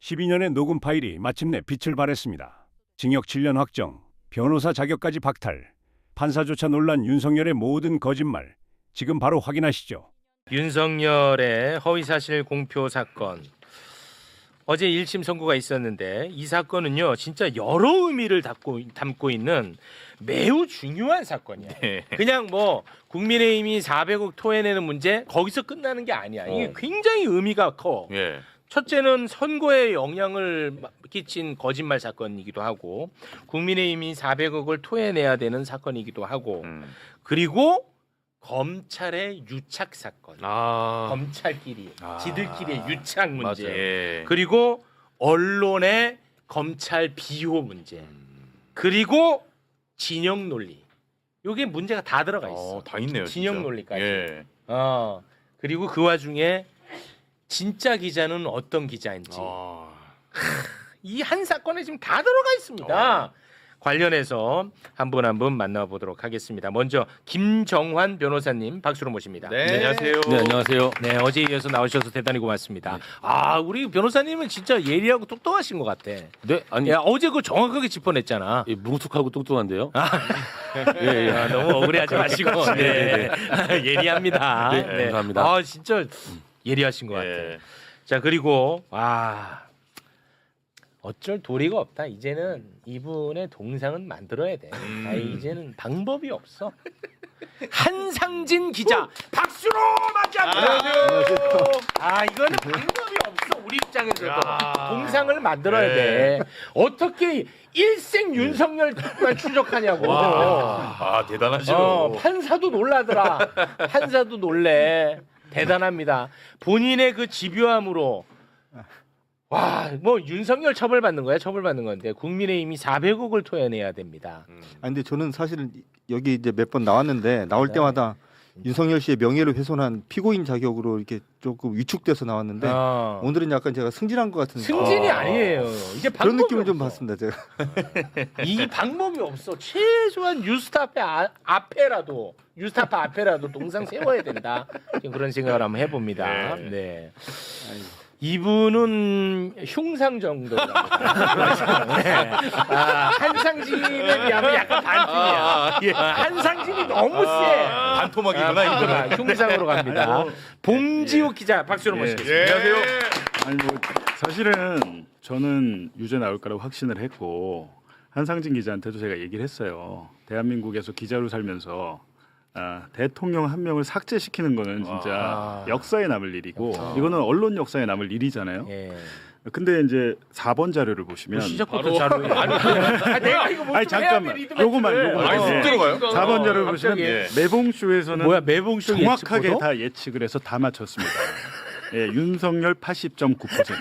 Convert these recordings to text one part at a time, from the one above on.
12년의 녹음 파일이 마침내 빛을 발했습니다. 징역 7년 확정, 변호사 자격까지 박탈, 판사조차 놀란 윤석열의 모든 거짓말. 지금 바로 확인하시죠. 윤석열의 허위사실 공표 사건. 어제 1심 선고가 있었는데 이 사건은요 진짜 여러 의미를 담고 있는 매우 중요한 사건이야. 네. 그냥 뭐 국민의힘이 400억 토해내는 문제 거기서 끝나는 게 아니야. 이게 굉장히 의미가 커. 예. 첫째는 선거에 영향을 끼친 거짓말 사건이기도 하고 국민의힘이 400억을 토해내야 되는 사건이기도 하고 그리고 검찰의 유착 사건. 검찰끼리 지들끼리의 유착 문제. 예. 그리고 언론의 검찰 비호 문제. 그리고 진영 논리. 요게 문제가 다 들어가 있어. 다 있네요. 진영 진짜. 논리까지. 예. 그리고 그 와중에 진짜 기자는 어떤 기자인지. 이 한 사건에 지금 다 들어가 있습니다. 관련해서 한 분 한 분 만나보도록 하겠습니다. 먼저 김정환 변호사님 박수로 모십니다. 네. 안녕하세요. 네, 안녕하세요. 네, 어제 이어서 나오셔서 대단히 고맙습니다. 우리 변호사님은 진짜 예리하고 똑똑하신 것 같아. 네, 아니, 야, 어제 그거 정확하게 짚어냈잖아. 뭉툭하고 똑똑한데요. 너무 억울해하지 마시고. 네. 예리합니다. 네, 감사합니다. 진짜 예리하신 것 같아. 예. 자, 그리고 어쩔 도리가 없다. 이제는 이분의 동상은 만들어야 돼. 이제는 방법이 없어. 한상진 기자 박수로 맞이합니다. 이거는 방법이 없어. 우리 입장에서도 동상을 만들어야 돼. 어떻게 일생 윤석열만 추적하냐고. 대단하죠. 판사도 놀라더라. 판사도 놀래. 대단합니다. 본인의 그 집요함으로 뭐 윤석열 처벌받는 거야? 처벌받는 건데 국민의힘이 400억을 토해내야 됩니다. 근데 저는 사실은 여기 이제 몇 번 나왔는데 나올 때마다 윤석열 씨의 명예를 훼손한 피고인 자격으로 이렇게 조금 위축돼서 나왔는데 오늘은 약간 제가 승진한 것 같은 승진이 아니에요. 이제 그런 방법이 느낌을 좀 없어. 받습니다. 제가 이 방법이 없어. 최소한 뉴스타파 앞에라도 동상 세워야 된다. 지금 그런 생각을 한번 해봅니다. 네. 이분은 흉상 정도입니다. 네. 한상진에 비하면 약간 반쯤이야. 한상진이 너무 세. 반토막이구나 이거는. 흉상으로 갑니다. 봉지욱 기자 박수로 모시겠습니다. 안녕하세요. 아니 뭐 사실은 저는 유죄 나올 거라고 확신을 했고 한상진 기자한테도 제가 얘기를 했어요. 대한민국에서 기자로 살면서 대통령 한 명을 삭제시키는 거는 진짜 역사에 남을 일이고 이거는 언론 역사에 남을 일이잖아요. 예. 근데 이제 4번 자료를 보시면 시작부터 자료. 내가 이거 뭐 아니 잠깐만 요거만 쑥 들어가요? 4번 자료를 보시면 갑자기. 매봉쇼에서는 뭐야 매봉쇼 정확하게 예측보도? 다 예측을 해서 다 맞췄습니다. 예, 윤석열 80.9%,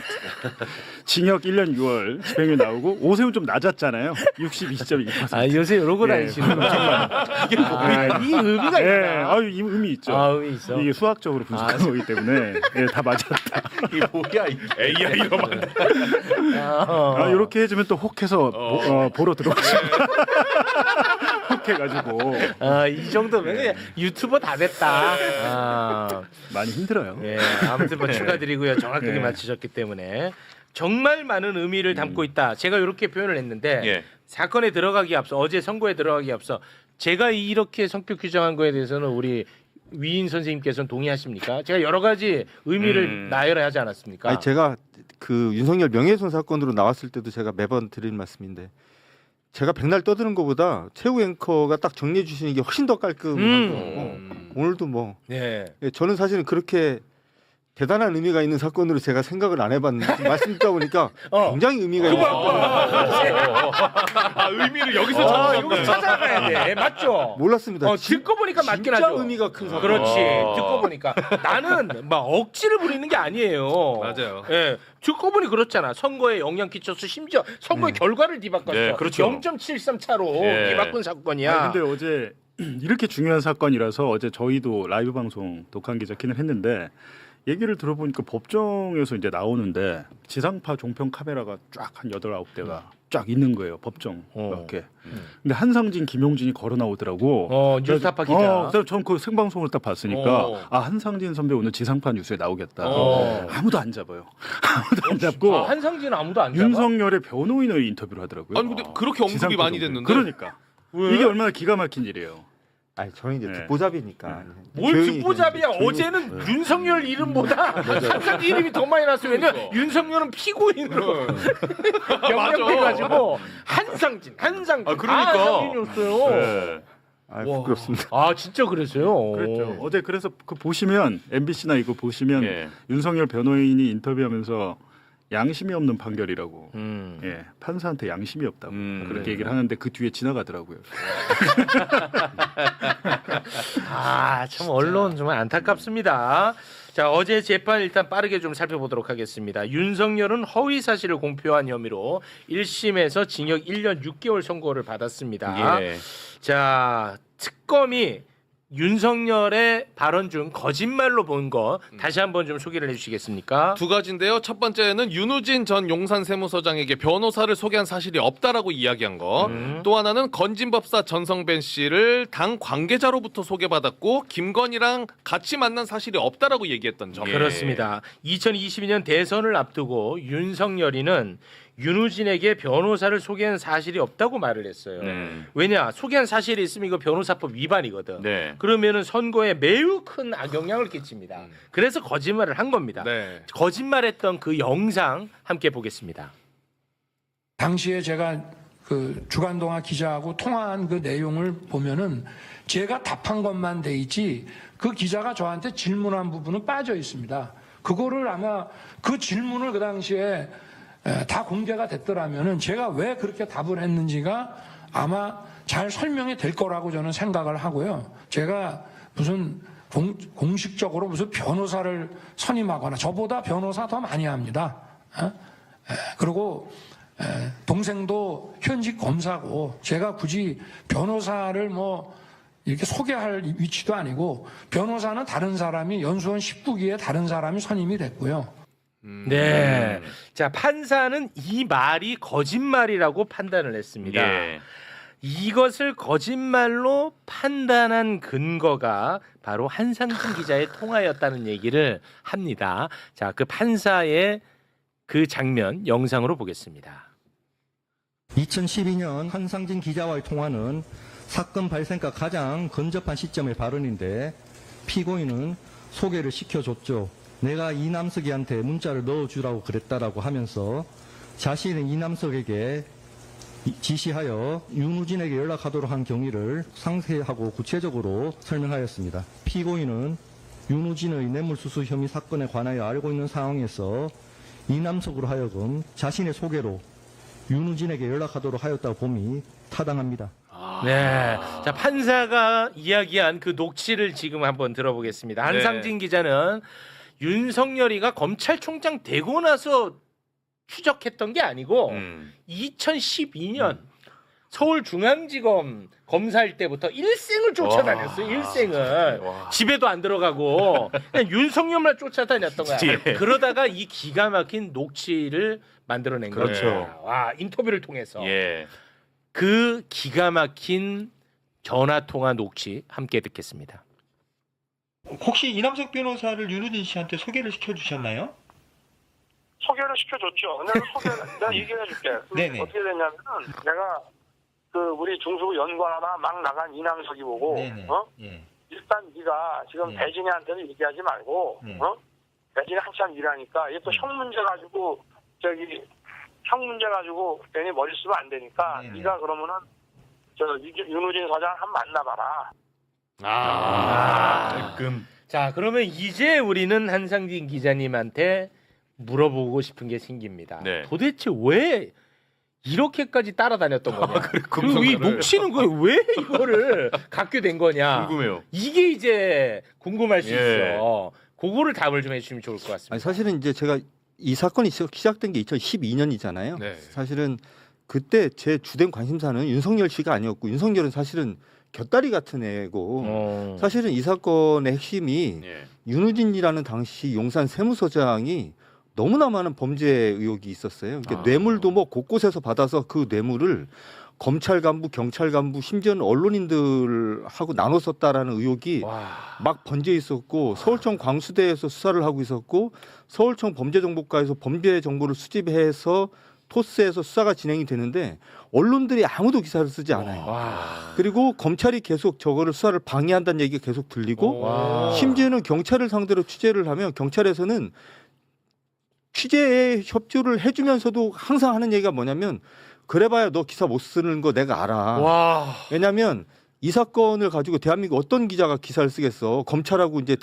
징역 1년 6월, 집행유예 나오고 오세훈 좀 낮았잖아요. 62.2%. 요새 이러고 다니시는구나. 이게 이 의미가 예, 있나? 이 의미 있죠. 의미 있어. 이게 수학적으로 분석한 거기 때문에 다 맞았다. 이게 뭐야? AI로 만든. 이렇게 해주면 또 혹해서 보러 들어오십니다. 혹해가지고 이 정도면 그냥 유튜버 다 됐다. 많이 힘들어요. 예, 아무튼 뭐 축하드리고요. 정확하게 맞추셨기 때문에 정말 많은 의미를 담고 있다. 제가 이렇게 표현을 했는데 사건에 들어가기 앞서 어제 선고에 들어가기 앞서 제가 이렇게 성격 규정한 거에 대해서는 우리 위인 선생님께서는 동의하십니까? 제가 여러 가지 의미를 나열을 하지 않았습니까? 아니 제가 그 윤석열 명예훼손 사건으로 나왔을 때도 제가 매번 드리는 말씀인데 제가 백날 떠드는 것보다 최후 앵커가 딱 정리해 주시는 게 훨씬 더 깔끔한 거고 오늘도 뭐 저는 사실은 그렇게 대단한 의미가 있는 사건으로 제가 생각을 안 해봤는데 말씀 듣다 보니까 굉장히 의미가 있는 의미를 여기서 여기 찾아가야 돼. 맞죠? 몰랐습니다. 듣고 보니까 맞긴 진짜 하죠. 의미가 큰 사건. 그렇지. 듣고 보니까 나는 막 억지를 부리는 게 아니에요. 맞아요. 예, 듣고 보니 그렇잖아. 선거에 영향 끼쳤어. 심지어 선거의 결과를 뒤바꿨어. 네, 그렇죠. 0.73 차로 뒤바꾼 사건이야. 아니, 근데 어제 이렇게 중요한 사건이라서 어제 저희도 라이브 방송 독한 기자 킨을 했는데 얘기를 들어보니까 법정에서 이제 나오는데 지상파 종편 카메라가 쫙 한 8, 9대가 쫙 있는 거예요. 법정 이렇게. 근데 한상진, 김용진이 걸어 나오더라고. 뉴스타파 기자. 그래서 전 그 생방송을 딱 봤으니까 아 한상진 선배 오늘 지상파 뉴스에 나오겠다. 아무도 안 잡아요. 아무도 안 잡고 한상진은 아무도 안 잡아. 윤석열의 변호인을 인터뷰를 하더라고요. 아니 근데 그렇게 언급이 지상파 많이 정도에. 됐는데. 그러니까 이게 얼마나 기가 막힌 일이에요. 아니 저는 이제 네. 듣보잡이니까. 뭘 조용히 듣보잡이야. 조용히- 어제는 윤석열 이름보다 한상진 이름이 더 많이 났어요. 왜냐면 윤석열은 피고인으로 명명돼가지고 한상진. 아, 그러니까. 한상진이었어요. 네. 아, 부끄럽습니다. 아 진짜 그랬어요. 그랬죠. 어제 그래서 그 보시면 MBC나 이거 보시면 예. 윤석열 변호인이 인터뷰하면서 양심이 없는 판결이라고. 음. 예, 판사한테 양심이 없다고 그렇게 그래. 얘기를 하는데 그 뒤에 지나가더라고요. 참 언론 정말 안타깝습니다. 자, 어제 재판 일단 빠르게 좀 살펴보도록 하겠습니다. 윤석열은 허위 사실을 공표한 혐의로 1심에서 징역 1년 6개월 선고를 받았습니다. 예. 자, 특검이 윤석열의 발언 중 거짓말로 본 거 다시 한번 좀 소개를 해주시겠습니까? 두 가지인데요. 첫 번째는 윤우진 전 용산 세무서장에게 변호사를 소개한 사실이 없다라고 이야기한 거. 또 하나는 건진법사 전성벤 씨를 당 관계자로부터 소개받았고 김건희랑 같이 만난 사실이 없다라고 얘기했던 점. 그렇습니다. 2022년 대선을 앞두고 윤석열이는 윤우진에게 변호사를 소개한 사실이 없다고 말을 했어요. 왜냐? 소개한 사실이 있으면 이거 변호사법 위반이거든. 네. 그러면은 선거에 매우 큰 악영향을 끼칩니다. 그래서 거짓말을 한 겁니다. 네. 거짓말했던 그 영상 함께 보겠습니다. 당시에 제가 그 주간동화 기자하고 통화한 그 내용을 보면은 제가 답한 것만 돼 있지 그 기자가 저한테 질문한 부분은 빠져 있습니다. 그거를 아마 그 질문을 그 당시에 다 공개가 됐더라면은 제가 왜 그렇게 답을 했는지가 아마 잘 설명이 될 거라고 저는 생각을 하고요. 제가 무슨 공식적으로 무슨 변호사를 선임하거나 저보다 변호사 더 많이 합니다. 그리고 동생도 현직 검사고 제가 굳이 변호사를 뭐 이렇게 소개할 위치도 아니고 변호사는 다른 사람이 연수원 19기에 다른 사람이 선임이 됐고요. 네. 자, 판사는 이 말이 거짓말이라고 판단을 했습니다. 예. 이것을 거짓말로 판단한 근거가 바로 한상진 기자의 통화였다는 얘기를 합니다. 자, 그 판사의 그 장면 영상으로 보겠습니다. 2012년 한상진 기자와의 통화는 사건 발생과 가장 근접한 시점의 발언인데 피고인은 소개를 시켜줬죠. 내가 이남석이한테 문자를 넣어주라고 그랬다라고 하면서 자신은 이남석에게 지시하여 윤우진에게 연락하도록 한 경위를 상세하고 구체적으로 설명하였습니다. 피고인은 윤우진의 뇌물수수 혐의 사건에 관하여 알고 있는 상황에서 이남석으로 하여금 자신의 소개로 윤우진에게 연락하도록 하였다고 봄이 타당합니다. 네. 자, 판사가 이야기한 그 녹취를 지금 한번 들어보겠습니다. 한상진 기자는 윤석열이가 검찰총장 되고 나서 추적했던 게 아니고 2012년 서울중앙지검 검사일 때부터 일생을 쫓아다녔어요. 일생을. 집에도 안 들어가고 그냥 윤석열만 쫓아다녔던 거야. 그러다가 이 기가 막힌 녹취를 만들어낸 거죠. 와, 인터뷰를 통해서. 예. 그 기가 막힌 전화통화 녹취 함께 듣겠습니다. 혹시 이남석 변호사를 윤우진 씨한테 소개를 시켜주셨나요? 소개를 시켜줬죠. 내가 얘기해줄게. 네네. 어떻게 됐냐면은 내가 그 우리 중수부 연구하나 막 나간 이남석이 보고 예. 일단 네가 지금 배진이한테는 얘기하지 말고 배진이 한참 일하니까 얘 또 형 문제 가지고 형 문제 가지고 괜히 머리 쓰면 안 되니까 네가 그러면은 윤우진 서장 한번 만나봐라. 자, 그러면 이제 우리는 한상진 기자님한테 물어보고 싶은 게 생깁니다. 네. 도대체 왜 이렇게까지 따라다녔던 거냐? 그리고 이 녹취는 왜 이거를 갖게 된 거냐? 궁금해요. 이게 이제 궁금할 수 예. 있어. 그거를 답을 좀 해주시면 좋을 것 같습니다. 아니, 사실은 이제 제가 이 사건이 시작된 게 2012년이잖아요. 네. 사실은 그때 제 주된 관심사는 윤석열 씨가 아니었고 윤석열은 사실은 곁다리 같은 애고 사실은 이 사건의 핵심이 예. 윤우진이라는 당시 용산 세무서장이 너무나 많은 범죄 의혹이 있었어요. 그러니까 뇌물도 뭐 곳곳에서 받아서 그 뇌물을 검찰 간부, 경찰 간부, 심지어는 언론인들하고 나눠 썼다라는 의혹이 막 번져 있었고 서울청 광수대에서 수사를 하고 있었고 서울청 범죄정보과에서 범죄 정보를 수집해서 토스에서 수사가 진행이 되는데 언론들이 아무도 기사를 쓰지 않아요. 그리고 검찰이 계속 저거를 수사를 방해한다는 얘기가 계속 들리고 심지어는 경찰을 상대로 취재를 하면 경찰에서는 취재에 협조를 해주면서도 항상 하는 얘기가 뭐냐면 그래봐야 너 기사 못 쓰는 거 내가 알아. 왜냐하면 이 사건을 가지고 대한민국 어떤 기자가 기사를 쓰겠어? 검찰하고 이제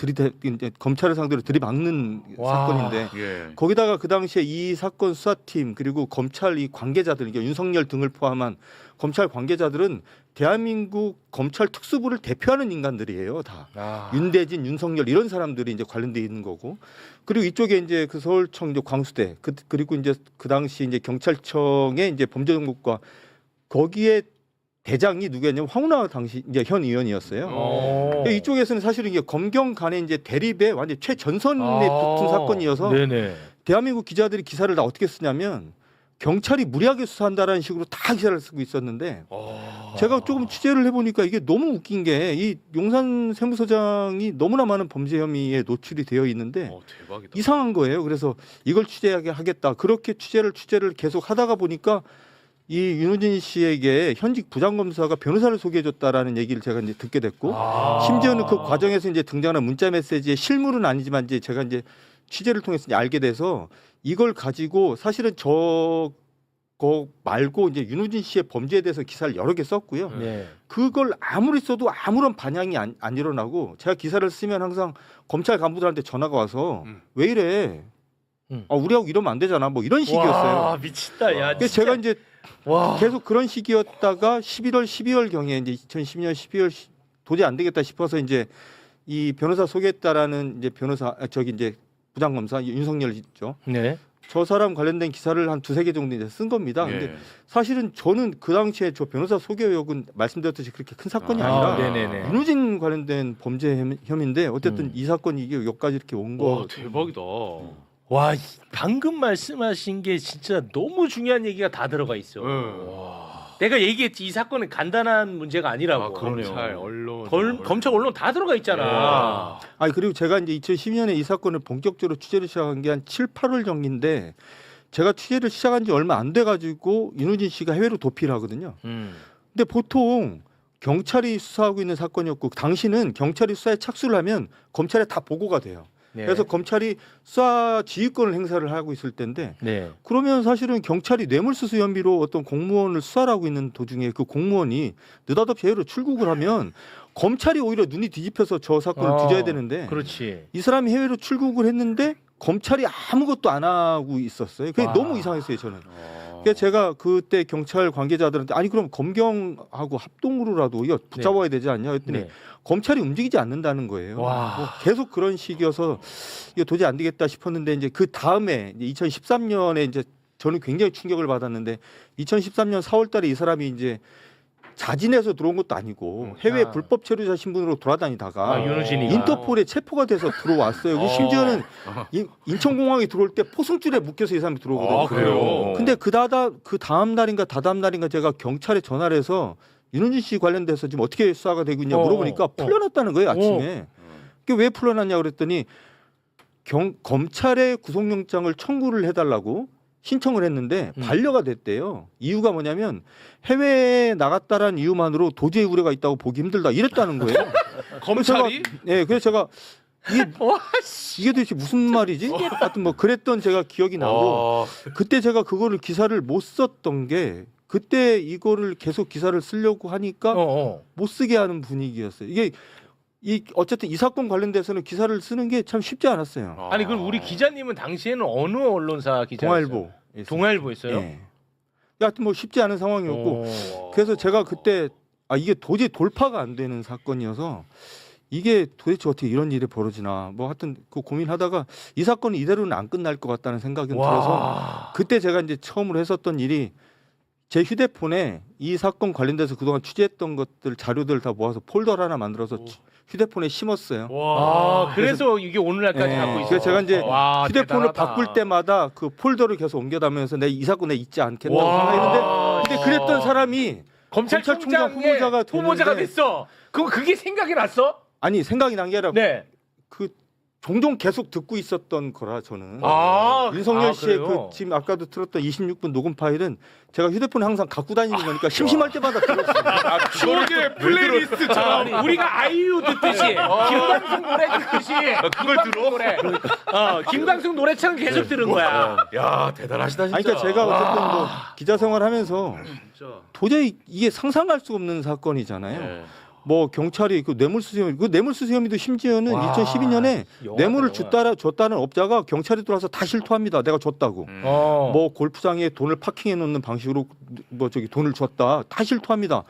검찰을 상대로 들이박는 사건인데 거기다가 그 당시에 이 사건 수사팀 그리고 검찰 이 관계자들, 그러니까 윤석열 등을 포함한 검찰 관계자들은 대한민국 검찰 특수부를 대표하는 인간들이에요, 다. 윤대진, 윤석열 이런 사람들이 이제 관련돼 있는 거고. 그리고 이쪽에 이제 그 서울청 이제 광수대 그리고 이제 그 당시 이제 경찰청의 이제 범죄정보과 거기에 대장이 누구였냐면 황운하 당시 이제 현 의원이었어요. 이쪽에서는 사실은 이게 검경 간의 이제 대립에 완전 최전선에 붙은 사건이어서 대한민국 기자들이 기사를 다 어떻게 쓰냐면 경찰이 무리하게 수사한다라는 식으로 다 기사를 쓰고 있었는데 제가 조금 취재를 해보니까 이게 너무 웃긴 게 이 용산 세무서장이 너무나 많은 범죄 혐의에 노출이 되어 있는데 대박이다. 이상한 거예요. 그래서 이걸 취재하게 하겠다. 그렇게 취재를 계속 하다가 보니까 이 윤호진 씨에게 현직 부장검사가 변호사를 소개해줬다라는 얘기를 제가 이제 듣게 됐고 심지어는 그 과정에서 이제 등장하는 문자 메시지의 실물은 아니지만 이제 제가 이제 취재를 통해서 이제 알게 돼서 이걸 가지고 사실은 저거 말고 이제 윤호진 씨의 범죄에 대해서 기사를 여러 개 썼고요. 그걸 아무리 써도 아무런 반향이 안 일어나고 제가 기사를 쓰면 항상 검찰 간부들한테 전화가 와서 왜 이래? 우리하고 이러면 안 되잖아. 뭐 이런 식이었어요. 와, 미친다. 야, 그래서 제가 이제 계속 그런 식이었다가 11월, 12월 경에 이제 2010년 12월 도저히 안 되겠다 싶어서 이제 이 변호사 소개했다라는 이제 변호사 저기 이제 부장검사 윤석열 있죠. 저 사람 관련된 기사를 한 2-3개 정도 이제 쓴 겁니다. 근데 사실은 저는 그 당시에 저 변호사 소개 의혹은 말씀드렸듯이 그렇게 큰 사건이 아니라 윤호진 관련된 범죄 혐의인데 어쨌든 이 사건이 이게 여기까지 이렇게 온 거. 대박이다. 와, 방금 말씀하신 게 진짜 너무 중요한 얘기가 다 들어가 있어. 내가 얘기했지 이 사건은 간단한 문제가 아니라고. 검찰, 언론, 검찰, 언론 다 들어가 있잖아. 아니 그리고 제가 이제 2012년에 이 사건을 본격적으로 취재를 시작한 게 한 7, 8월 전인데 제가 취재를 시작한 지 얼마 안 돼 가지고 윤호진 씨가 해외로 도피를 하거든요. 근데 보통 경찰이 수사하고 있는 사건이었고 당시는 경찰이 수사에 착수를 하면 검찰에 다 보고가 돼요. 그래서 검찰이 수사 지휘권을 행사를 하고 있을 때인데 그러면 사실은 경찰이 뇌물수수 혐의로 어떤 공무원을 수사를 하고 있는 도중에 그 공무원이 느닷없이 해외로 출국을 하면 검찰이 오히려 눈이 뒤집혀서 저 사건을 뒤져야 되는데 이 사람이 해외로 출국을 했는데 검찰이 아무것도 안 하고 있었어요. 그게 너무 이상했어요, 저는. 그래서 제가 그때 경찰 관계자들한테 아니 그럼 검경하고 합동으로라도 이거 붙잡아야 되지 않냐 했더니 검찰이 움직이지 않는다는 거예요. 뭐 계속 그런 식이어서 이거 도저히 안 되겠다 싶었는데 이제 그 다음에 2013년에 이제 저는 굉장히 충격을 받았는데 2013년 4월달에 이 사람이 이제 자진해서 들어온 것도 아니고 해외 불법 체류자 신분으로 돌아다니다가 인터폴에 체포가 돼서 들어왔어요. 심지어는 인천공항에 들어올 때 포승줄에 묶여서 이 사람이 들어오거든요. 그래요? 근데 그 다음 날인가 다다음 날인가 제가 경찰에 전화를 해서 윤호진 씨 관련돼서 지금 어떻게 수사가 되고 있냐 물어보니까 풀려났다는 거예요, 아침에. 그게 왜 풀려났냐 그랬더니 검찰에 구속영장을 청구를 해달라고 신청을 했는데 반려가 됐대요. 이유가 뭐냐면 해외에 나갔다라는 이유만으로 도저히 우려가 있다고 보기 힘들다 이랬다는 거예요. 검찰이? 그래서 제가 이게 도대체 무슨 말이지? 하여튼 뭐 그랬던 제가 기억이 나고 그때 제가 그거를 기사를 못 썼던 게 그때 이거를 계속 기사를 쓰려고 하니까 못 쓰게 하는 분위기였어요. 이게 어쨌든 이 사건 관련돼서는 기사를 쓰는 게 참 쉽지 않았어요. 아니 그럼 우리 기자님은 당시에는 어느 언론사 기자였어요? 동아일보였어요? 하여튼 뭐 쉽지 않은 상황이었고 그래서 제가 그때 이게 도저히 돌파가 안 되는 사건이어서 이게 도대체 어떻게 이런 일이 벌어지나 뭐 하여튼 그 고민하다가 이 사건이 이대로는 안 끝날 것 같다는 생각이 들어서 그때 제가 이제 처음으로 했었던 일이 제 휴대폰에 이 사건 관련돼서 그동안 취재했던 것들 자료들 다 모아서 폴더를 하나 만들어서 휴대폰에 심었어요. 와, 그래서 이게 오늘날까지 네. 갖고 있어. 그래서 제가 이제 와, 휴대폰을 대단하다. 바꿀 때마다 그 폴더를 계속 옮겨다면서 내 이 사건에 잊지 않겠다고 와. 생각했는데 근데 그랬던 사람이 검찰총장 후보자가 됐어. 그게 생각이 났어? 아니 생각이 난 게 아니라 네. 그 종종 계속 듣고 있었던 거라 저는. 윤석열 씨의 그래요? 그 지금 아까도 들었던 26분 녹음 파일은 제가 휴대폰에 항상 갖고 다니는 거니까 심심할 때마다 들었어요. 추억의 플레이리스트처럼. 우리가 아이유 듣듯이 김광석 노래 듣듯이 그걸 들어? 노래. 김광석 노래처럼 계속 들은 거야. 야 대단하시다 진짜. 아니 그러니까 제가 어쨌든 뭐 기자 생활하면서 도저히 이게 상상할 수 없는 사건이잖아요. 네. 뭐 경찰이 그 뇌물수수 혐의, 그 뇌물수수 혐의도 심지어는 2012년에 뇌물을 줬다는 업자가 경찰에 들어와서 다 실토합니다. 내가 줬다고. 뭐 골프장에 돈을 파킹해 놓는 방식으로 뭐 저기 돈을 줬다. 다 실토합니다.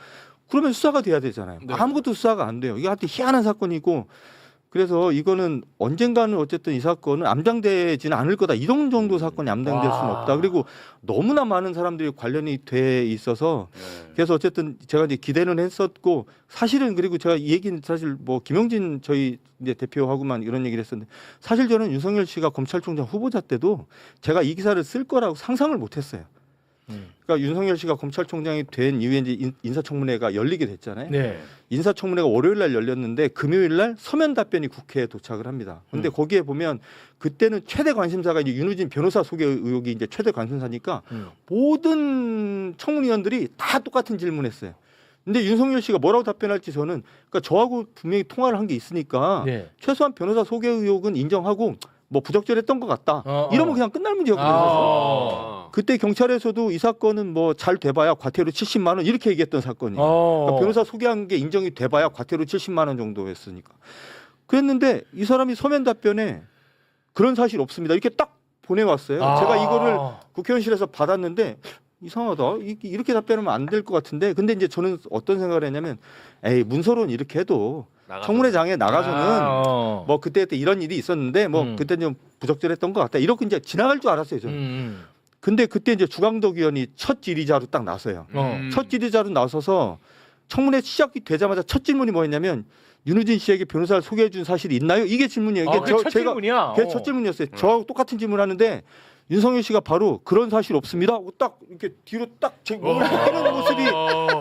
그러면 수사가 돼야 되잖아요. 네. 아무것도 수사가 안 돼요. 이게 하여튼 희한한 사건이고 그래서 이거는 언젠가는 어쨌든 이 사건은 암장되지는 않을 거다. 이런 정도 사건이 암장될 수는 없다. 그리고 너무나 많은 사람들이 관련이 돼 있어서 그래서 어쨌든 제가 이제 기대는 했었고 사실은 그리고 제가 이 얘기는 사실 뭐 김용진 저희 이제 대표하고만 이런 얘기를 했었는데 사실 저는 윤석열 씨가 검찰총장 후보자 때도 제가 이 기사를 쓸 거라고 상상을 못 했어요. 그러니까 윤석열 씨가 검찰총장이 된 이후에 이제 인사청문회가 열리게 됐잖아요. 네. 인사청문회가 월요일 날 열렸는데 금요일 날 서면 답변이 국회에 도착을 합니다. 근데 거기에 보면 그때는 최대 관심사가 이제 윤우진 변호사 소개 의혹이 이제 최대 관심사니까 모든 청문위원들이 다 똑같은 질문했어요. 근데 윤석열 씨가 뭐라고 답변할지 저는 그러니까 저하고 분명히 통화를 한 게 있으니까 네. 최소한 변호사 소개 의혹은 인정하고 뭐 부적절했던 것 같다. 이러면 그냥 끝날 문제였거든요. 그때 경찰에서도 이 사건은 뭐 잘 돼봐야 과태료 70만 원 이렇게 얘기했던 사건이에요. 그러니까 변호사 소개한 게 인정이 돼봐야 과태료 70만 원 정도였으니까. 그랬는데 이 사람이 서면 답변에 그런 사실 없습니다. 이렇게 딱 보내왔어요. 제가 이거를 국회의원실에서 받았는데 이상하다. 이렇게 답변하면 안 될 것 같은데. 근데 이제 저는 어떤 생각을 했냐면 에이 문서로는 이렇게 해도 청문회장에 나가서는 뭐 그때 이런 일이 있었는데 뭐 그때 좀 부적절했던 것 같다. 이렇게 이제 지나갈 줄 알았어요. 저는. 근데 그때 이제 주광덕 의원이 첫 질의자로 딱 나서요. 첫 질의자로 나서서 청문회 시작이 되자마자 첫 질문이 뭐였냐면 윤우진 씨에게 변호사를 소개해 준 사실이 있나요? 이게 질문이에요. 이게 첫 질문이야. 그게 첫 질문이었어요. 저하고 똑같은 질문하는데 윤석열 씨가 바로 그런 사실 없습니다. 하고 딱 이렇게 뒤로 딱 제 몸을 빼는 모습이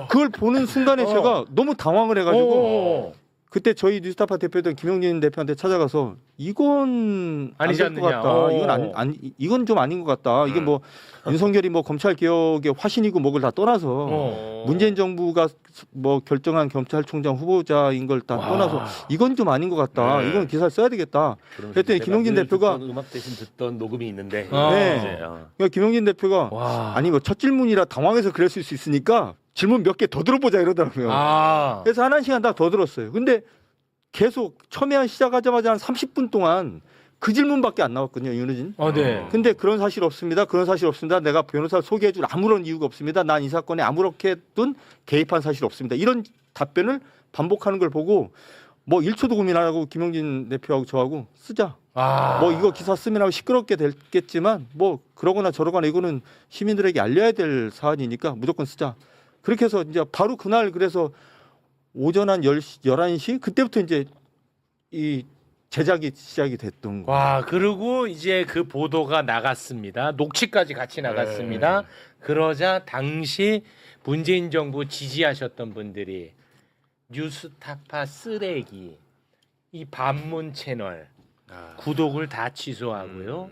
그걸 보는 순간에 제가 너무 당황을 해가지고 그때 저희 뉴스타파 대표였던 김용진 대표한테 찾아가서 이건 아니지 안 될 것 않느냐. 같다. 이건 좀 아닌 것 같다. 이게 뭐 윤석열이 뭐 검찰 개혁의 화신이고 뭐를 다 떠나서 문재인 정부가 뭐 결정한 검찰총장 후보자인 걸 다 떠나서 이건 좀 아닌 것 같다. 이건 기사를 써야 되겠다. 그랬더니 김용진 대표가 음악 대신 듣던 녹음이 있는데 그러니까 김용진 대표가 아니 뭐 첫 질문이라 당황해서 그랬을 수 있으니까 질문 몇 개 더 들어보자 이러더라고요. 그래서 한 시간 딱 더 들었어요. 근데 계속 첨예한 시작하자마자 한 30분 동안 그 질문밖에 안 나왔거든요, 윤우진. 네. 근데 그런 사실 없습니다. 그런 사실 없습니다. 내가 변호사를 소개해줄 아무런 이유가 없습니다. 난 이 사건에 아무렇게든 개입한 사실 없습니다. 이런 답변을 반복하는 걸 보고 뭐 1초도 고민 안 하고 김용진 대표하고 저하고 쓰자. 뭐 이거 기사 쓰면 하고 시끄럽게 됐겠지만 뭐 그러거나 저러거나 이거는 시민들에게 알려야 될 사안이니까 무조건 쓰자. 그렇게 해서 이제 바로 그날 그래서 오전 한 10시, 11시 그때부터 이제 이 제작이 시작이 됐던 거예요. 그리고 이제 그 보도가 나갔습니다. 녹취까지 같이 나갔습니다. 그러자 당시 문재인 정부 지지하셨던 분들이 뉴스타파 쓰레기, 이 반문 채널 구독을 다 취소하고요.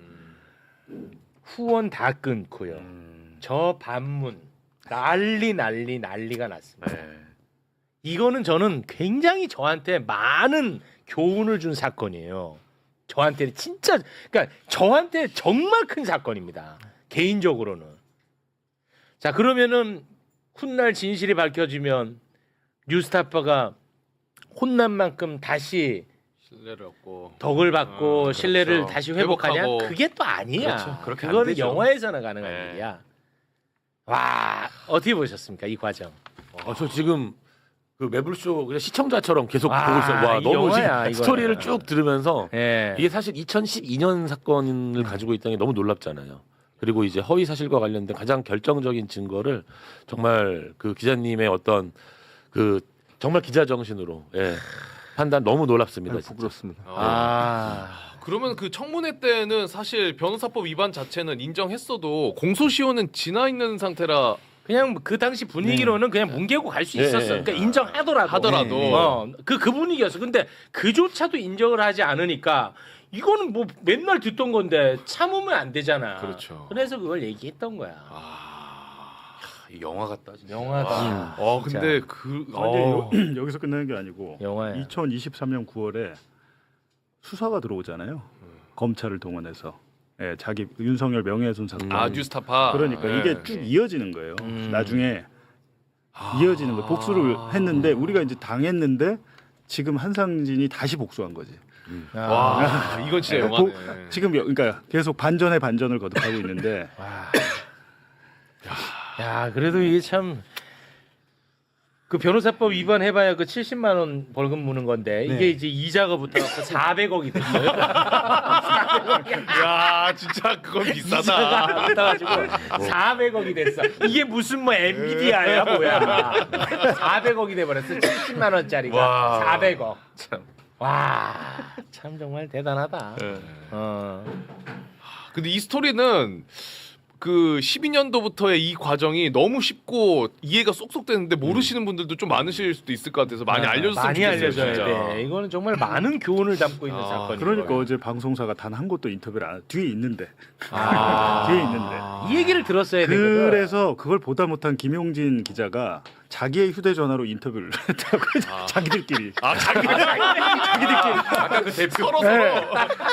후원 다 끊고요. 저 반문 난리가 났습니다. 이거는 저는 굉장히 저한테 많은 교훈을 준 사건이에요. 저한테는 진짜 그러니까 저한테 정말 큰 사건입니다. 개인적으로는. 자, 그러면은 훗날 진실이 밝혀지면 뉴스타파가 혼난 만큼 다시 신뢰를 얻고 덕을 받고 신뢰를 그렇죠. 다시 회복하냐? 회복하고. 그게 또 아니야. 그렇죠. 그렇게 안 그거는 되죠. 영화에서나 가능한 일이야. 와, 어떻게 보셨습니까? 이 과정. 저 지금 그 매불쇼 그냥 시청자처럼 계속 보고 있어요. 와, 이 너무 영화야, 지금 스토리를 쭉 들으면서 예. 이게 사실 2012년 사건을 가지고 있다는 게 너무 놀랍잖아요. 그리고 이제 허위 사실과 관련된 가장 결정적인 증거를 정말 그 기자님의 어떤 그 정말 기자 정신으로 판단 너무 놀랍습니다. 진짜. 부끄럽습니다. 그러면 그 청문회 때는 사실 변호사법 위반 자체는 인정했어도 공소시효는 지나 있는 상태라 그냥 그 당시 분위기로는 그냥 뭉개고 갈 수 네. 있었어. 그러니까 인정하더라도. 그 분위기였어. 근데 그조차도 인정을 하지 않으니까 이거는 뭐 맨날 듣던 건데 참으면 안 되잖아. 그렇죠. 그래서 그걸 얘기했던 거야. 영화 같다. 진짜. 영화다. 근데 근데 여기서 끝나는 게 아니고 영화야. 2023년 9월에 수사가 들어오잖아요. 검찰을 동원해서 자기 윤석열 명예훼손 사건. 뉴스타파. 그러니까 이게 쭉 이어지는 거예요. 나중에 이어지는 거예요. 복수를 했는데 우리가 이제 당했는데 지금 한상진이 다시 복수한 거지. 와, 이건 진짜 영화네. 지금 그러니까 계속 반전에 반전을 거듭하고 있는데. 야, 그래도 이게 참 그 변호사법 위반해봐야 그 70만 원 벌금 무는 건데 이게 이제 이자가 붙어서 400억이 됐어요. 야, 진짜 그건 비싸다. 이자가 붙어가지고 400억이 됐어. 이게 무슨 뭐 엔비디아야 뭐야? 400억이 돼버렸어. 70만 원짜리가 400억. 참. 와, 참 정말 대단하다. 근데 이 스토리는 그 12년도부터의 이 과정이 너무 쉽고 이해가 쏙쏙 되는데 모르시는 분들도 좀 많으실 수도 있을 것 같아서 많이 알려줬으면 많이 좋겠어요. 알려줘야 진짜. 돼. 이거는 정말 많은 교훈을 담고 있는 사건이에요. 그러니까 어제 방송사가 단 한 곳도 인터뷰를 안 뒤에 있는데 뒤에 있는데 이 얘기를 들었어야 되거든. 그래서 그걸 보다 못한 김용진 기자가 자기의 휴대전화로 인터뷰를 했다고 자기들끼리 자기들끼리 아까 그 대표 서로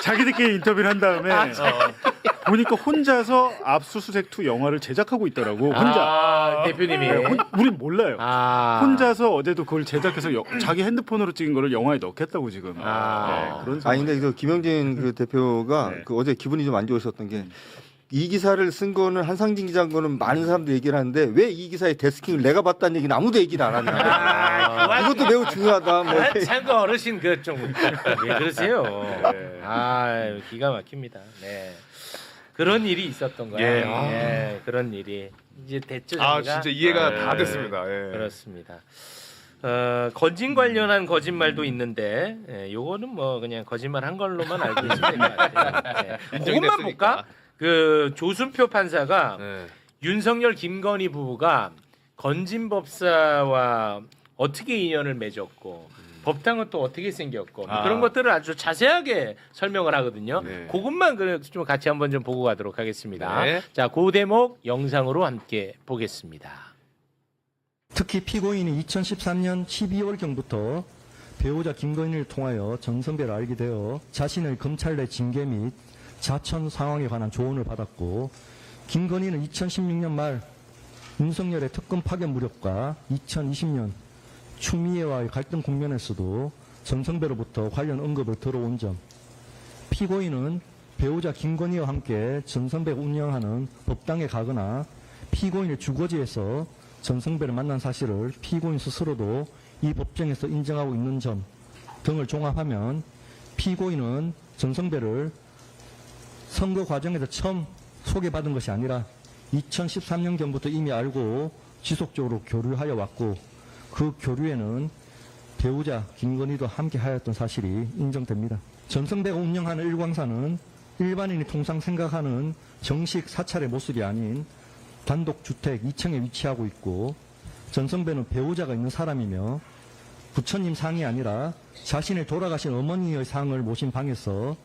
자기들끼리 인터뷰를 한 다음에 보니까 혼자서 압수수색 2 영화를 제작하고 있더라고. 혼자 대표님이 우린 몰라요. 혼자서 어제도 그걸 제작해서 자기 핸드폰으로 찍은 거를 영화에 넣겠다고 지금. 그런 근데 그 김영진 그 대표가 그 어제 기분이 좀 안 좋으셨던 게 이 기사를 쓴 거는 한상진 기자인 거는 많은 사람들이 얘기를 하는데 왜 이 기사의 데스킹을 내가 봤다는 얘기는 아무도 얘기를 안 하냐. 이것도 매우 중요하다. 뭐. 참 그 어르신 그 좀 왜 그러세요? 기가 막힙니다. 네. 그런 일이 있었던 거야. 그런 일이 이제 됐죠. 진짜 이해가 다 됐습니다. 그렇습니다. 건진 관련한 거짓말도 있는데 요거는 뭐 그냥 거짓말 한 걸로만 알고 있으면 될 것 같아요. 그것만 볼까? 그 조순표 판사가 윤석열 김건희 부부가 건진 법사와 어떻게 인연을 맺었고 법당은 또 어떻게 생겼고 그런 것들을 아주 자세하게 설명을 하거든요. 그것만 좀 같이 한번 좀 보고 가도록 하겠습니다. 자, 그 대목 영상으로 함께 보겠습니다. 특히 피고인이 2013년 12월경부터 배우자 김건희를 통하여 정선배를 알게 되어 자신의 검찰 내 징계 및 자천 상황에 관한 조언을 받았고, 김건희는 2016년 말 윤석열의 특검 파견 무렵과 2020년 추미애와의 갈등 국면에서도 전성배로부터 관련 언급을 들어온 점, 피고인은 배우자 김건희와 함께 전성배가 운영하는 법당에 가거나 피고인의 주거지에서 전성배를 만난 사실을 피고인 스스로도 이 법정에서 인정하고 있는 점 등을 종합하면 피고인은 전성배를 선거 과정에서 처음 소개받은 것이 아니라 2013년경부터 이미 알고 지속적으로 교류하여 왔고, 그 교류에는 배우자 김건희도 함께 하였던 사실이 인정됩니다. 전성배가 운영하는 일광사는 일반인이 통상 생각하는 정식 사찰의 모습이 아닌 단독 주택 2층에 위치하고 있고, 전성배는 배우자가 있는 사람이며 부처님 상이 아니라 자신의 돌아가신 어머니의 상을 모신 방에서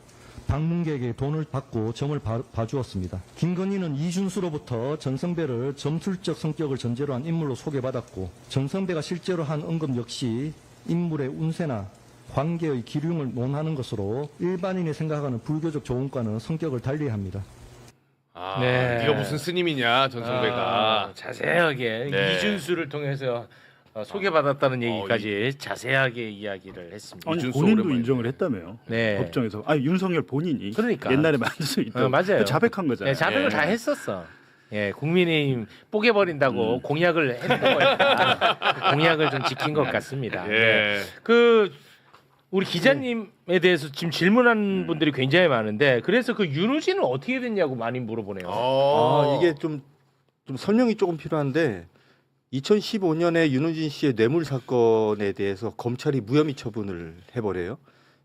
방문객에게 돈을 받고 점을 봐주었습니다. 김건희는 이준수로부터 전성배를 점술적 성격을 전제로 한 인물로 소개받았고, 전성배가 실제로 한 언급 역시 인물의 운세나 관계의 기륭을 논하는 것으로 일반인이 생각하는 불교적 조언과는 성격을 달리합니다. 네가 무슨 스님이냐 전성배가 자세하게 이준수를 통해서 소개받았다는 얘기까지 자세하게 이야기를 했습니다. 아니, 본인도 인정을 했다며요. 법정에서. 윤석열 본인이 옛날에 만들 수 있다. 맞아요. 자백한 거잖아요. 자백을 다 했었어. 국민의힘 뽀개버린다고 공약을 했던 거니까 공약을 좀 지킨 것 같습니다. 그 우리 기자님에 대해서 지금 질문하는 분들이 굉장히 많은데, 그래서 그 윤우진은 어떻게 됐냐고 많이 물어보네요. 이게 좀 설명이 조금 필요한데, 2015년에 윤우진 씨의 뇌물 사건에 대해서 검찰이 무혐의 처분을 해버려요.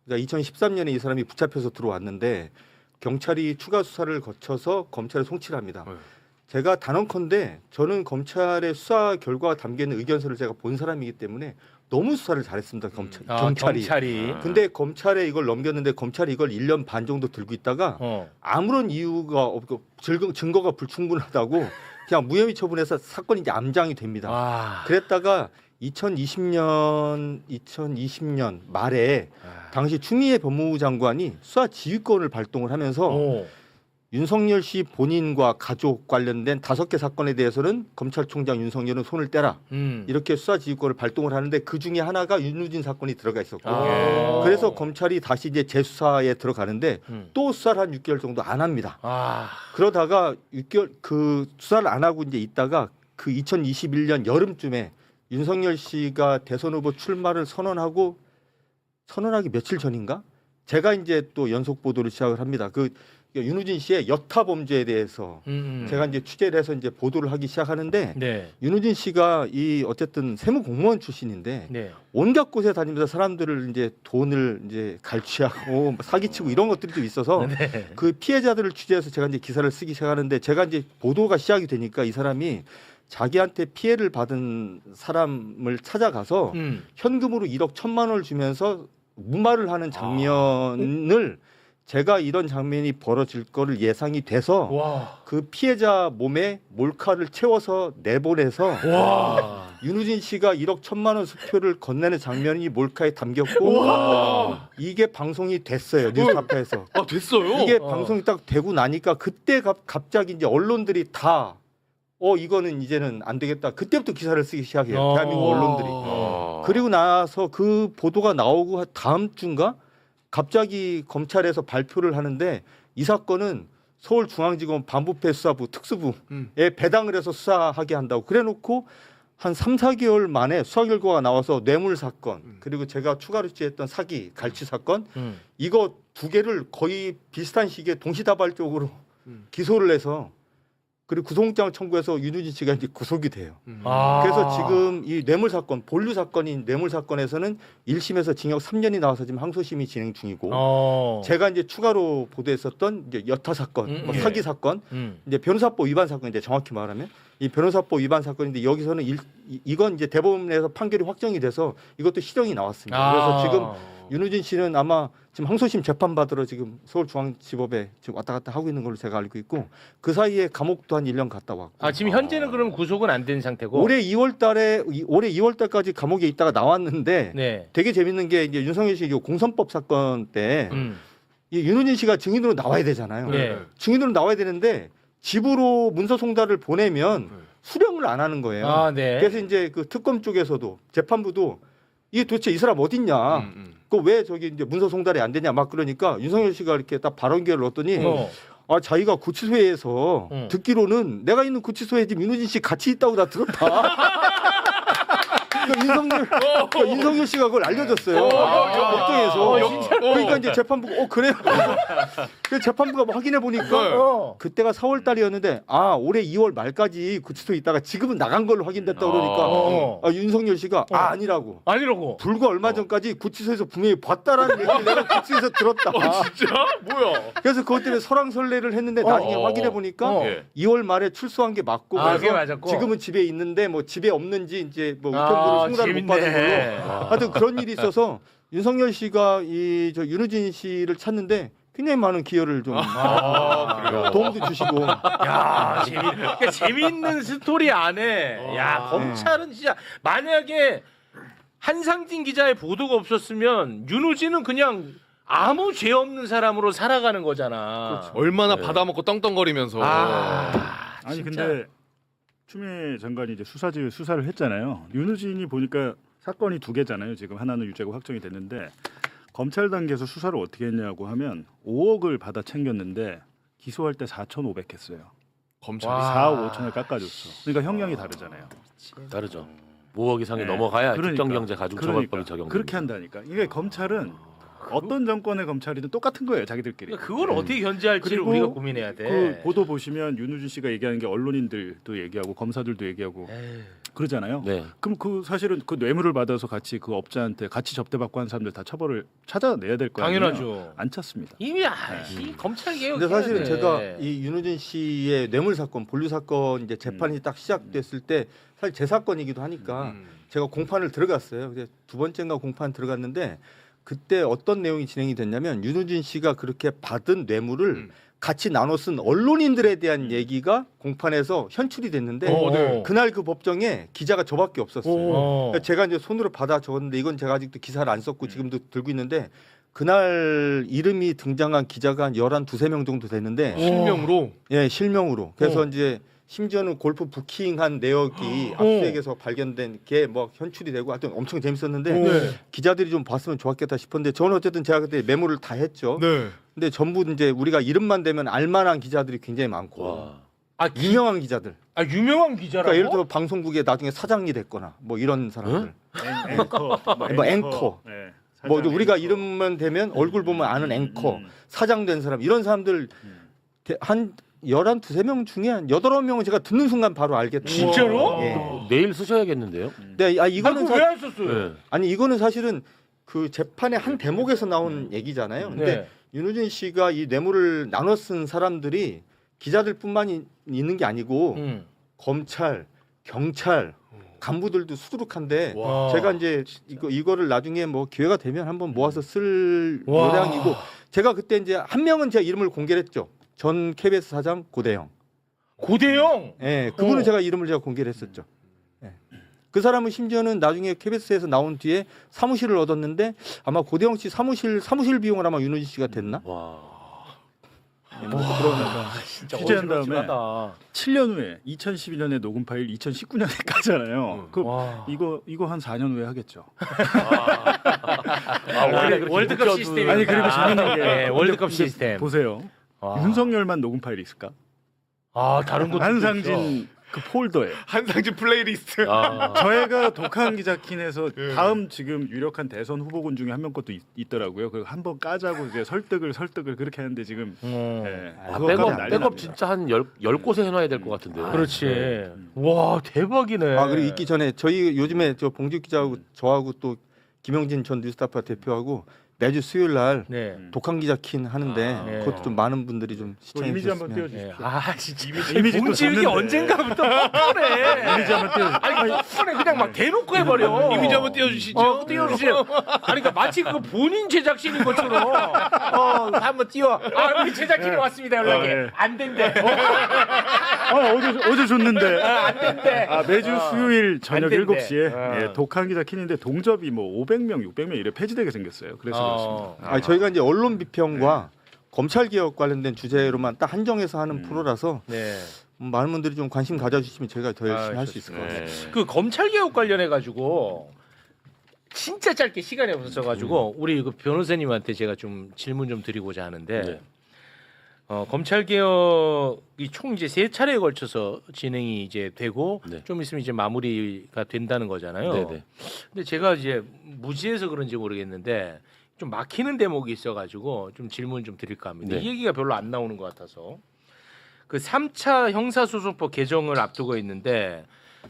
그러니까 2013년에 이 사람이 붙잡혀서 들어왔는데 경찰이 추가 수사를 거쳐서 검찰에 송치를 합니다. 제가 단언컨대 저는 검찰의 수사 결과가 담겨있는 의견서를 제가 본 사람이기 때문에 너무 수사를 잘했습니다. 경찰이. 근데 검찰에 이걸 넘겼는데 검찰이 이걸 1년 반 정도 들고 있다가 아무런 이유가 없고 증거가 불충분하다고 그냥 무혐의 처분해서 사건이 이제 암장이 됩니다. 그랬다가 2020년 말에 당시 추미애 법무부 장관이 수사 지휘권을 발동을 하면서 윤석열 씨 본인과 가족 관련된 5개 사건에 대해서는 검찰총장 윤석열은 손을 떼라. 이렇게 수사 지휘권을 발동을 하는데 그 중에 하나가 윤우진 사건이 들어가 있었고 그래서 검찰이 다시 이제 재수사에 들어가는데 또 수사를 한 6개월 정도 안 합니다. 그러다가 6개월 그 수사를 안 하고 이제 있다가 그 2021년 여름쯤에 윤석열 씨가 대선 후보 출마를 선언하기 며칠 전인가? 제가 이제 또 연속 보도를 시작을 합니다. 그 윤우진 씨의 여타 범죄에 대해서 제가 이제 취재를 해서 이제 보도를 하기 시작하는데 윤우진 씨가 이 어쨌든 세무 공무원 출신인데 온갖 곳에 다니면서 사람들을 이제 돈을 이제 갈취하고 사기치고 이런 것들이 좀 있어서 그 피해자들을 취재해서 제가 이제 기사를 쓰기 시작하는데 제가 이제 보도가 시작이 되니까 이 사람이 자기한테 피해를 받은 사람을 찾아가서 현금으로 1억 1천만 원을 주면서 무마를 하는 장면을 제가 이런 장면이 벌어질 거를 예상이 돼서 그 피해자 몸에 몰카를 채워서 내보내서 윤우진 씨가 1억 1천만 원 수표를 건네는 장면이 몰카에 담겼고 이게 방송이 됐어요. 뉴스타파에서. 됐어요? 이게 방송이 딱 되고 나니까 그때 갑자기 이제 언론들이 다 이거는 이제는 안 되겠다. 그때부터 기사를 쓰기 시작해요. 대한민국 언론들이. 그리고 나서 그 보도가 나오고 다음 주인가 갑자기 검찰에서 발표를 하는데 이 사건은 서울중앙지검 반부패 수사부 특수부에 배당을 해서 수사하게 한다고 그래놓고 한 3, 4개월 만에 수사 결과가 나와서 뇌물 사건 그리고 제가 추가로 취재했던 사기, 갈취 사건 이거 2개를 거의 비슷한 시기에 동시다발적으로 기소를 해서 그리고 구속영장을 청구해서 윤우진 씨가 이제 구속이 돼요. 그래서 지금 이 뇌물 사건, 본류 사건인 뇌물 사건에서는 1심에서 징역 3년이 나와서 지금 항소심이 진행 중이고 제가 이제 추가로 보도했었던 이제 여타 사건, 뭐 사기 사건, 이제 변호사법 위반 사건 이제 정확히 말하면 이 변호사법 위반 사건인데 여기서는 이건 이제 대법원에서 판결이 확정이 돼서 이것도 실형이 나왔습니다. 그래서 지금 윤우진 씨는 아마 지금 항소심 재판 받으러 지금 서울중앙지법에 지금 왔다 갔다 하고 있는 걸로 제가 알고 있고 그 사이에 감옥도 한 1년 갔다 왔고. 지금 현재는 그럼 구속은 안 된 상태고. 올해 2월달까지 감옥에 있다가 나왔는데 되게 재밌는 게 이제 윤석열 씨 공선법 사건 때 이 윤우진 씨가 증인으로 나와야 되잖아요. 증인으로 나와야 되는데 집으로 문서 송달을 보내면 수령을 안 하는 거예요. 그래서 이제 그 특검 쪽에서도 재판부도 이게 도대체 이 사람 어딨냐? 그 왜 저기 이제 문서 송달이 안 되냐? 막 그러니까 윤석열 씨가 이렇게 딱 발언 기회를 얻더니 자기가 구치소에서 듣기로는 내가 있는 구치소에 지금 윤우진 씨 같이 있다고 다 들었다. 윤석열 씨가 그걸 알려줬어요. 법정에서. 그러니까 이제 재판부가 그래요. 그래서 재판부가 확인해 보니까 그때가 4월 달이었는데 올해 2월 말까지 구치소에 있다가 지금은 나간 걸로 확인됐다 그러니까 윤석열 씨가 아니라고. 불과 얼마 전까지 구치소에서 분명히 봤다라는 얘기를 내가 구치소에서 들었다. 진짜? 뭐야? 그래서 그것 때문에 설왕설래를 했는데 나중에 확인해 보니까 2월 말에 출소한 게 맞고 그래서 지금은 집에 있는데 뭐 집에 없는지 이제 뭐 우편물을 송달을 못 받은 걸로 하여튼 그런 일이 있어서 윤석열 씨가 저 윤우진 씨를 찾는데 굉장히 많은 기여를 좀 도움도 주시고. 야, 재미있는 스토리 안에 검찰은 진짜 만약에 한상진 기자의 보도가 없었으면 윤우진은 그냥 아무 죄 없는 사람으로 살아가는 거잖아. 얼마나 받아먹고 떵떵거리면서. 아니 근데 추미애 장관이 이제 수사를 했잖아요. 윤우진이 보니까 사건이 2개잖아요. 지금 하나는 유죄가 확정이 됐는데 검찰 단계에서 수사를 어떻게 했냐고 하면 5억을 받아 챙겼는데 기소할 때 4,500 했어요. 검찰이 4억 5천을 깎아줬어. 그러니까 형량이 다르잖아요. 다르죠. 5억 이상이 넘어가야 특정경제가중처벌법이 적용됩니다. 그렇게 한다니까. 이게 검찰은 어떤 정권의 검찰이든 똑같은 거예요, 자기들끼리. 그걸 어떻게 견제할지를 우리가 고민해야 돼. 그 보도 보시면 윤우진 씨가 얘기하는 게 언론인들도 얘기하고 검사들도 얘기하고 그러잖아요. 네. 그럼 그 사실은 그 뇌물을 받아서 같이 그 업자한테 같이 접대받고 한 사람들 다 처벌을 찾아내야 될 거 아니에요. 당연하죠. 안 찾습니다. 이미 이 검찰 개혁. 근데 사실은 제가 이 윤호진 씨의 뇌물 사건, 본류 사건 이제 재판이 딱 시작됐을 때 사실 제 사건이기도 하니까 제가 공판을 들어갔어요. 이제 두 번째인가 공판 들어갔는데 그때 어떤 내용이 진행이 됐냐면 윤호진 씨가 그렇게 받은 뇌물을 같이 나눠 쓴 언론인들에 대한 얘기가 공판에서 현출이 됐는데 네. 그날 그 법정에 기자가 저밖에 없었어요. 그러니까 제가 이제 손으로 받아 적었는데 이건 제가 아직도 기사를 안 썼고 지금도 들고 있는데 그날 이름이 등장한 기자가 한 11, 2명 정도 됐는데 실명으로. 예, 실명으로. 그래서 이제 심지어는 골프 부킹한 내역이 압수수색에서 발견된 게 뭐 현출이 되고 하여튼 엄청 재밌었는데 기자들이 좀 봤으면 좋았겠다 싶었는데 저는 어쨌든 제가 그때 메모를 다 했죠. 근데 전부 이제 우리가 이름만 대면 알만한 기자들이 굉장히 많고 유명한 기자들. 유명한 기자라고? 그러니까 예를 들어 방송국에 나중에 사장이 됐거나 뭐 이런 사람들. 앵커, 뭐 앵커. 네, 뭐 사장 우리가 앵커. 이름만 대면 얼굴 보면 아는 앵커, 사장 된 사람 이런 사람들 한 11, 2명 중에 한 8, 9명은 제가 듣는 순간 바로 알겠다. 진짜로? 예. 내일 쓰셔야겠는데요. 네, 이거는 왜안 썼어요? 아니 이거는 사실은 그 재판의 한 대목에서 나온 얘기잖아요. 근데 윤호진 씨가 이 뇌물을 나눠 쓴 사람들이 기자들뿐만 있는 게 아니고 검찰, 경찰 간부들도 수두룩한데 제가 이제 이거를 나중에 뭐 기회가 되면 한번 모아서 쓸 요량이고 제가 그때 이제 한 명은 제가 이름을 공개를 했죠. 전 KBS 사장 고대영. 고대영? 예, 그분은 제가 이름을 제가 공개를 했었죠. 예. 그 사람은 심지어는 나중에 KBS에서 나온 뒤에 사무실을 얻었는데 아마 고대영 씨 사무실 비용을 아마 윤호진 씨가 됐나? 진짜 취재한 다음에 어지럽지마다. 7년 후에 2011년에 녹음 파일 2019년에 까잖아요. 그 이거 한 4년 후에 하겠죠. 월드컵 시스템. 아니 그리고 재밌는 게 월드컵 시스템. 보세요. 윤석열만 녹음 파일이 있을까? 다른 것도 한상진 그 폴더에 한상진 플레이리스트. 저희가 독한 기자킨에서 다음 지금 유력한 대선 후보군 중에 한 명 것도 있더라고요. 그 한번 까자고 이제 설득을 그렇게 하는데 지금 백업 진짜 한 10곳에 해놔야 될 것 같은데요. 그렇지. 와 대박이네. 그리고 있기 전에 저희 요즘에 저 봉지욱 기자하고 저하고 또 김영진 전 뉴스타파 대표하고 매주 수요일 날 독한 기자 킨 하는데 그것도 좀 많은 분들이 좀 시청해 이미지 한번 주셨으면. 띄워주십시오. 진짜 이미지 봉지욱이 언젠가부터 뻔해. 이미지 한번 띄워주십시오. 아니 뻔해 그냥 막 대놓고 해버려. 이미지 한번 띄워주시죠. 띄워주세요. 아니 그러니까 마치 그 본인 제작진인 것처럼 한번 띄워. 우리 제작진이 왔습니다 연락이. 안 된대. 어제 줬는데 안 된대. 매주 수요일 저녁 안 된대. 7시에 독한 기자 킨인데 동접이 뭐 500명, 600명 이래 폐지되게 생겼어요. 그래서 그렇습니다. 저희가 이제 언론 비평과 검찰 개혁 관련된 주제로만 딱 한정해서 하는 프로라서 많은 분들이 좀 관심 가져주시면 저희가 더 열심히 할 수 있을 것 같아요. 그 검찰 개혁 관련해 가지고 진짜 짧게 시간이 없어서 가지고 우리 그 변호사님한테 제가 좀 질문 좀 드리고자 하는데 검찰 개혁이 총 이제 3차례에 걸쳐서 진행이 이제 되고 좀 있으면 이제 마무리가 된다는 거잖아요. 근데 제가 이제 무지해서 그런지 모르겠는데 좀 막히는 대목이 있어가지고 좀 질문 좀 드릴까 합니다. 이 얘기가 별로 안 나오는 것 같아서 그 3차 형사소송법 개정을 앞두고 있는데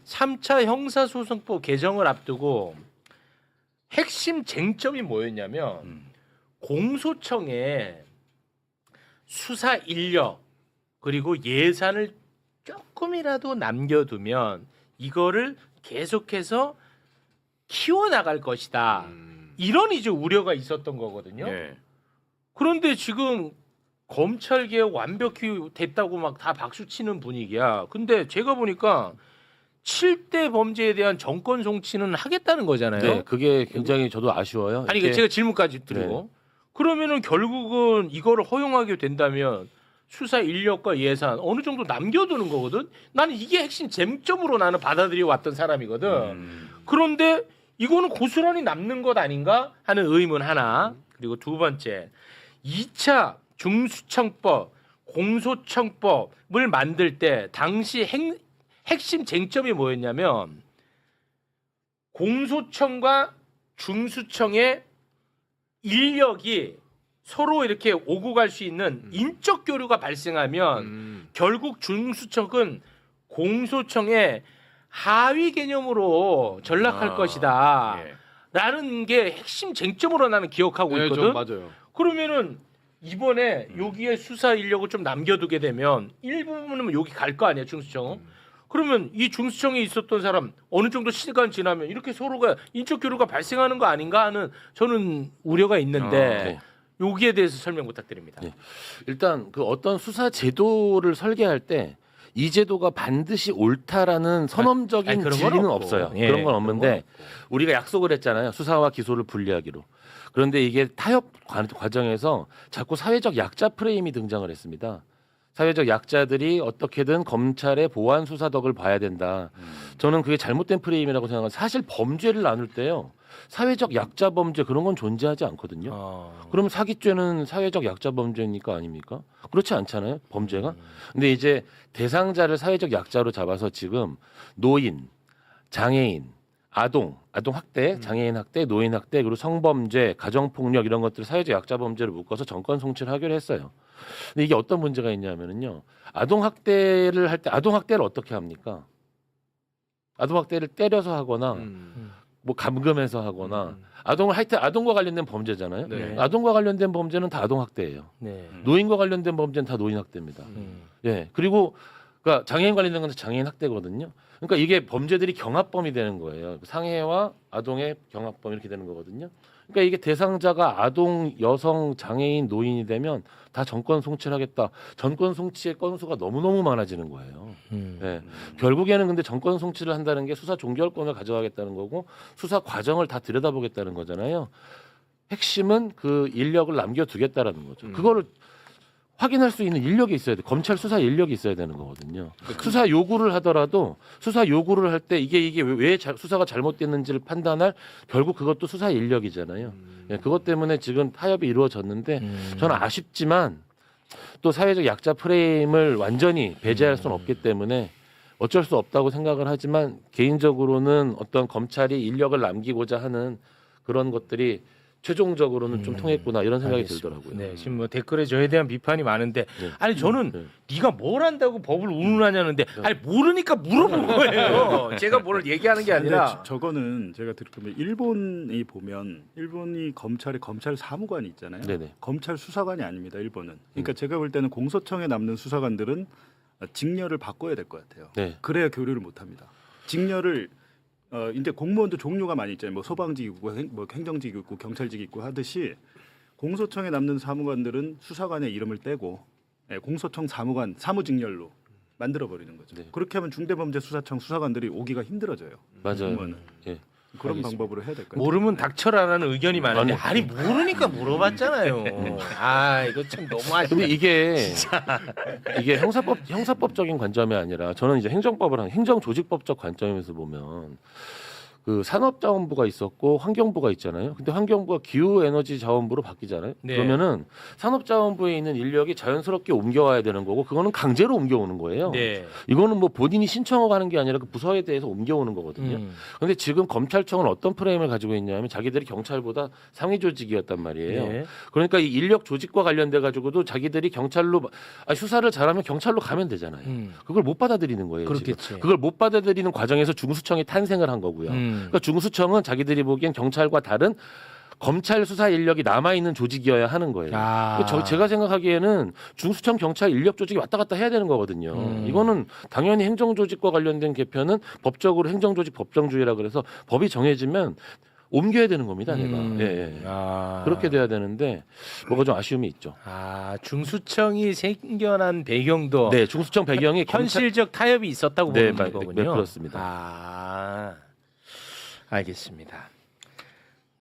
3차 형사소송법 개정을 앞두고 핵심 쟁점이 뭐였냐면 공소청에 수사 인력 그리고 예산을 조금이라도 남겨두면 이거를 계속해서 키워나갈 것이다. 이런 이제 우려가 있었던 거거든요. 그런데 지금 검찰 개혁 완벽히 됐다고 막 다 박수치는 분위기야. 근데 제가 보니까 7대 범죄에 대한 정권 송치는 하겠다는 거잖아요. 네, 그게 굉장히 저도 아쉬워요. 아니 제가 질문까지 드리고 그러면은 결국은 이거를 허용하게 된다면 수사 인력과 예산 어느 정도 남겨두는 거거든. 나는 이게 핵심 쟁점으로 나는 받아들여 왔던 사람이거든. 그런데 이거는 고스란히 남는 것 아닌가 하는 의문 하나. 그리고 두 번째 2차 중수청법, 공소청법을 만들 때 당시 핵심 쟁점이 뭐였냐면 공소청과 중수청의 인력이 서로 이렇게 오고 갈 수 있는 인적 교류가 발생하면 결국 중수청은 공소청에 하위 개념으로 전락할 것이다. 예. 라는 게 핵심 쟁점으로 나는 기억하고 네, 있거든. 좀 맞아요. 그러면은 이번에 여기에 수사 인력을 좀 남겨두게 되면 일부분은 여기 갈 거 아니야 중수청. 그러면 이 중수청에 있었던 사람 어느 정도 시간 지나면 이렇게 서로가 인적 교류가 발생하는 거 아닌가 하는 저는 우려가 있는데 여기에 대해서 설명 부탁드립니다. 네. 일단 그 어떤 수사 제도를 설계할 때 이 제도가 반드시 옳다라는 선언적인 아니, 그런 건 진리는 없고. 없어요. 예, 그런 건 그런 없는데 우리가 약속을 했잖아요. 수사와 기소를 분리하기로. 그런데 이게 타협 과정에서 자꾸 사회적 약자 프레임이 등장을 했습니다. 사회적 약자들이 어떻게든 검찰의 보안 수사덕을 봐야 된다. 저는 그게 잘못된 프레임이라고 생각해요. 사실 범죄를 나눌 때요. 사회적 약자 범죄 그런 건 존재하지 않거든요. 그럼 사기죄는 사회적 약자 범죄니까 아닙니까? 그렇지 않잖아요. 범죄가. 근데 이제 대상자를 사회적 약자로 잡아서 지금 노인, 장애인, 아동 학대, 장애인 학대, 노인 학대, 그리고 성범죄, 가정폭력 이런 것들 사회적 약자 범죄를 묶어서 정권 송치를 하기로 했어요. 근데 이게 어떤 문제가 있냐면은요. 아동 학대를 할 때 아동 학대를 어떻게 합니까? 아동 학대를 때려서 하거나 뭐 감금해서 하거나 아동을 하여튼 아동과 관련된 범죄잖아요. 네. 아동과 관련된 범죄는 다 아동 학대예요. 네. 노인과 관련된 범죄는 다 노인 학대입니다. 예. 그리고 그러니까 장애인 관련된 건 장애인 학대거든요. 그러니까 이게 범죄들이 경합범이 되는 거예요. 상해와 아동의 경합범 이렇게 되는 거거든요. 그러니까 이게 대상자가 아동, 여성, 장애인, 노인이 되면 다 정권 송치를 하겠다. 정권 송치의 건수가 너무너무 많아지는 거예요. 예. 결국에는 근데 정권 송치를 한다는 게 수사 종결권을 가져가겠다는 거고 수사 과정을 다 들여다보겠다는 거잖아요. 핵심은 그 인력을 남겨두겠다라는 거죠. 그거를 확인할 수 있는 인력이 있어야 돼. 검찰 수사 인력이 있어야 되는 거거든요. 수사 요구를 하더라도 수사 요구를 할 때 이게 왜 수사가 잘못됐는지를 판단할 결국 그것도 수사 인력이잖아요. 예, 그것 때문에 지금 타협이 이루어졌는데 저는 아쉽지만 또 사회적 약자 프레임을 완전히 배제할 수는 없기 때문에 어쩔 수 없다고 생각을 하지만 개인적으로는 어떤 검찰이 인력을 남기고자 하는 그런 것들이 최종적으로는 좀 통했구나 이런 생각이 들더라고요. 네, 지금 뭐 댓글에 저에 대한 비판이 많은데 아니 저는 네가 뭘 한다고 법을 운운하냐는데 아니 모르니까 물어본 거예요. 제가 뭘 얘기하는 게 아니라 저거는 제가 들으면 일본이 보면 일본이 검찰 사무관이 있잖아요. 네네. 검찰 수사관이 아닙니다. 일본은. 그러니까 제가 볼 때는 공소청에 남는 수사관들은 직렬을 바꿔야 될 것 같아요. 네. 그래야 교류를 못합니다. 직렬을 이제 공무원도 종류가 많이 있잖아요. 뭐 소방직 있고 뭐 행정직 있고 경찰직 있고 하듯이 공소청에 남는 사무관들은 수사관의 이름을 떼고 공소청 사무관 사무직렬로 만들어 버리는 거죠. 네. 그렇게 하면 중대범죄수사청 수사관들이 오기가 힘들어져요. 맞아요. 공무원은. 예. 그런 알겠습니다. 방법으로 해야 될 것 같아요. 모르면 닥쳐라라는 의견이 많은데 아니 모르니까 물어봤잖아요. 아 이거 참 너무 아쉽다. 근데 이게 형사법적인 관점이 아니라 저는 이제 행정조직법적 관점에서 보면 그 산업자원부가 있었고 환경부가 있잖아요. 근데 환경부가 기후에너지자원부로 바뀌잖아요. 네. 그러면은 산업자원부에 있는 인력이 자연스럽게 옮겨와야 되는 거고 그거는 강제로 옮겨오는 거예요. 네. 이거는 뭐 본인이 신청하고 하는 게 아니라 그 부서에 대해서 옮겨오는 거거든요. 그런데 지금 검찰청은 어떤 프레임을 가지고 있냐면 자기들이 경찰보다 상위 조직이었단 말이에요. 네. 그러니까 이 인력 조직과 관련돼 가지고도 자기들이 경찰로 수사를 잘하면 경찰로 가면 되잖아요. 그걸 못 받아들이는 거예요. 그렇겠지. 지금. 그걸 못 받아들이는 과정에서 중수청이 탄생을 한 거고요. 그러니까 중수청은 자기들이 보기엔 경찰과 다른 검찰 수사 인력이 남아 있는 조직이어야 하는 거예요. 제가 생각하기에는 중수청 경찰 인력 조직이 왔다 갔다 해야 되는 거거든요. 이거는 당연히 행정조직과 관련된 개편은 법적으로 행정조직 법정주의라 그래서 법이 정해지면 옮겨야 되는 겁니다. 내가 그렇게 돼야 되는데 뭐가 좀 아쉬움이 있죠. 중수청이 생겨난 배경도 네, 중수청 배경이 현실적 타협이 있었다고 보는 거군요. 네, 그렇습니다. 알겠습니다.